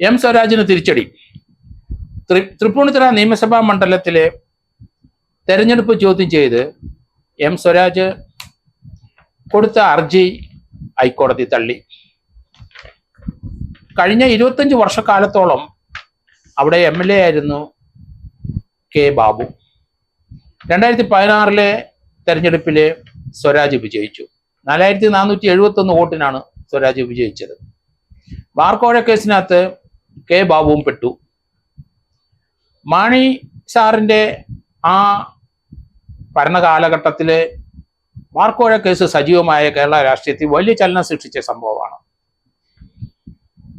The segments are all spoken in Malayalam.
എം സ്വരാജിന് തിരിച്ചടി. തൃപ്പൂണിത്തുറ നിയമസഭാ മണ്ഡലത്തിലെ തെരഞ്ഞെടുപ്പ് ചോദ്യം ചെയ്ത് എം സ്വരാജ് കൊടുത്ത ഹർജി ഹൈക്കോടതി തള്ളി. കഴിഞ്ഞ 25 വർഷക്കാലത്തോളം അവിടെ MLA ആയിരുന്നു കെ ബാബു. 2016 തെരഞ്ഞെടുപ്പിൽ സ്വരാജ് വിജയിച്ചു. 4471 വോട്ടിനാണ് സ്വരാജ് വിജയിച്ചത്. ബാർക്കോഴ കേസിനകത്ത് കെ ബാബുവും പെട്ടു. മാണി സാറിൻ്റെ ആ ഭരണകാലഘട്ടത്തിൽ ബാർക്കോഴ കേസ് സജീവമായ കേരള രാഷ്ട്രീയത്തിൽ വലിയ ചലനം സൃഷ്ടിച്ച സംഭവമാണ്.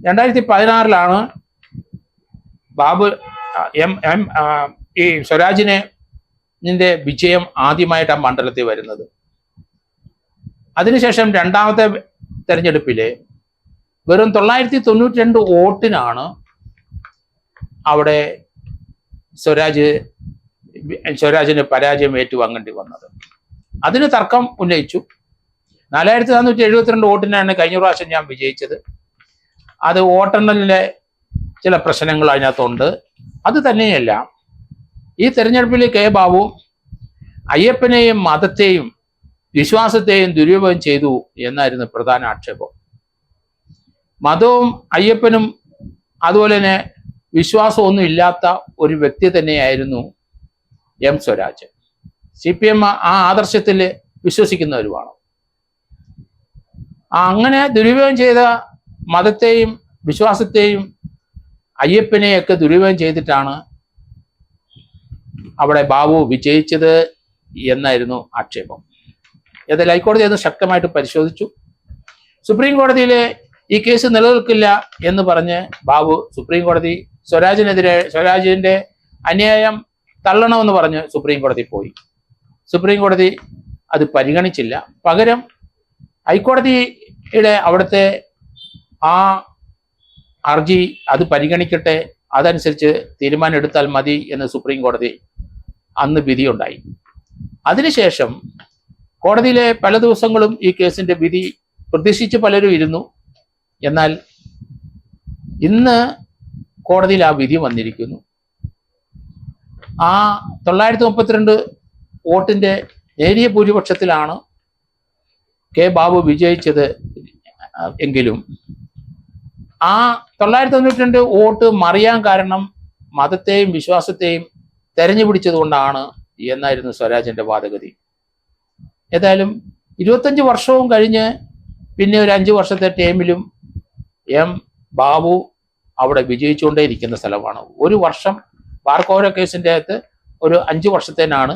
2016 ബാബു ഈ സ്വരാജിന്റെ വിജയം ആദ്യമായിട്ട് ആ മണ്ഡലത്തിൽ വരുന്നത്. അതിനുശേഷം രണ്ടാമത്തെ തെരഞ്ഞെടുപ്പിൽ വെറും 992 വോട്ടിനാണ് അവിടെ സ്വരാജിന് പരാജയം ഏറ്റുവാങ്ങേണ്ടി വന്നത്. അതിന് തർക്കം ഉന്നയിച്ചു. 4472 വോട്ടിനാണ് കഴിഞ്ഞ പ്രാവശ്യം ഞാൻ വിജയിച്ചത്. അത് വോട്ടെണ്ണലിലെ ചില പ്രശ്നങ്ങൾ അതിനകത്തുണ്ട്. അത് തന്നെയല്ല, ഈ തെരഞ്ഞെടുപ്പിൽ കെ ബാബു അയ്യപ്പനെയും മതത്തെയും വിശ്വാസത്തെയും ദുരുപയോഗം ചെയ്തു എന്നായിരുന്നു പ്രധാന ആക്ഷേപം. മതവും അയ്യപ്പനും അതുപോലെ തന്നെ വിശ്വാസമൊന്നും ഇല്ലാത്ത ഒരു വ്യക്തി തന്നെയായിരുന്നു എം സ്വരാജ്. CPM ആ ആദർശത്തിൽ വിശ്വസിക്കുന്നവരുമാണ്. അങ്ങനെ ദുരുപയോഗം ചെയ്ത മതത്തെയും വിശ്വാസത്തെയും അയ്യപ്പനെയൊക്കെ ദുരുപയോഗം ചെയ്തിട്ടാണ് അവിടെ ബാബു വിജയിച്ചത് എന്നായിരുന്നു ആക്ഷേപം. ഏതായാലും ഹൈക്കോടതി അത് ശക്തമായിട്ട് പരിശോധിച്ചു. സുപ്രീം കോടതിയിൽ ഈ കേസ് നിലനിൽക്കില്ല എന്ന് പറഞ്ഞ് ബാബു സുപ്രീം കോടതി സ്വരാജിന്റെ അന്യായം തള്ളണമെന്ന് പറഞ്ഞ് സുപ്രീം കോടതി പോയി. സുപ്രീം കോടതി അത് പരിഗണിച്ചില്ല. പകരം ഹൈക്കോടതിയുടെ അവിടുത്തെ ആ ഹർജി അത് പരിഗണിക്കട്ടെ, അതനുസരിച്ച് തീരുമാനം എടുത്താൽ മതി എന്ന് സുപ്രീം കോടതി അന്ന് വിധിയുണ്ടായി. അതിനുശേഷം കോടതിയിലെ പല ദിവസങ്ങളും ഈ കേസിന്റെ വിധി പ്രതീക്ഷിച്ച് പലരും ഇരുന്നു. എന്നാൽ ഇന്ന് കോടതിയിൽ ആ വിധി വന്നിരിക്കുന്നു. ആ 932 വോട്ടിന്റെ നേരിയ ഭൂരിപക്ഷത്തിലാണ് കെ ബാബു വിജയിച്ചത് എങ്കിലും ആ 992 വോട്ട് മറിയാൻ കാരണം മതത്തെയും വിശ്വാസത്തെയും തെരഞ്ഞു പിടിച്ചതുകൊണ്ടാണ് എന്നായിരുന്നു സ്വരാജിന്റെ വാദഗതി. ഏതായാലും 25 വർഷവും കഴിഞ്ഞ് പിന്നെ ഒരു 5 വർഷത്തെ ടേമിലും എം ബാബു അവിടെ വിജയിച്ചുകൊണ്ടേയിരിക്കുന്ന സ്ഥലമാണ്. ഒരു വർഷം ബാർക്കോഴ കേസിൻ്റെ അകത്ത് ഒരു 5 വർഷത്തേനാണ്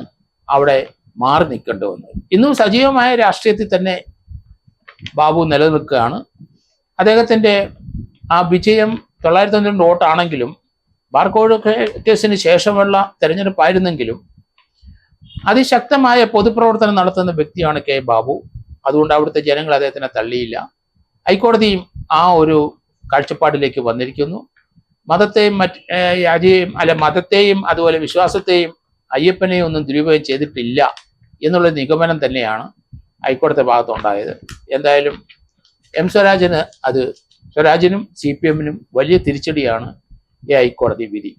അവിടെ മാറി നിൽക്കേണ്ടി വന്നത്. ഇന്നും സജീവമായ രാഷ്ട്രീയത്തിൽ തന്നെ ബാബു നിലനിൽക്കുകയാണ്. അദ്ദേഹത്തിൻ്റെ ആ വിജയം 992 വോട്ടാണെങ്കിലും ബാർക്കോഴ കേസിന് ശേഷമുള്ള തെരഞ്ഞെടുപ്പായിരുന്നെങ്കിലും അതിശക്തമായ പൊതുപ്രവർത്തനം നടത്തുന്ന വ്യക്തിയാണ് കെ ബാബു. അതുകൊണ്ട് അവിടുത്തെ ജനങ്ങൾ അദ്ദേഹത്തിനെ തള്ളിയില്ല. ഹൈക്കോടതിയും ആ ഒരു കാഴ്ചപ്പാടിലേക്ക് വന്നിരിക്കുന്നു. മതത്തെയും അതുപോലെ വിശ്വാസത്തെയും അയ്യപ്പനെയും ഒന്നും ദുരുപയോഗം ചെയ്തിട്ടില്ല എന്നുള്ള നിഗമനം തന്നെയാണ് ഹൈക്കോടതി ഭാഗത്തുണ്ടായത്. എന്തായാലും എം സ്വരാജിനും CPM വലിയ തിരിച്ചടിയാണ് ഈ ഹൈക്കോടതി വിധി.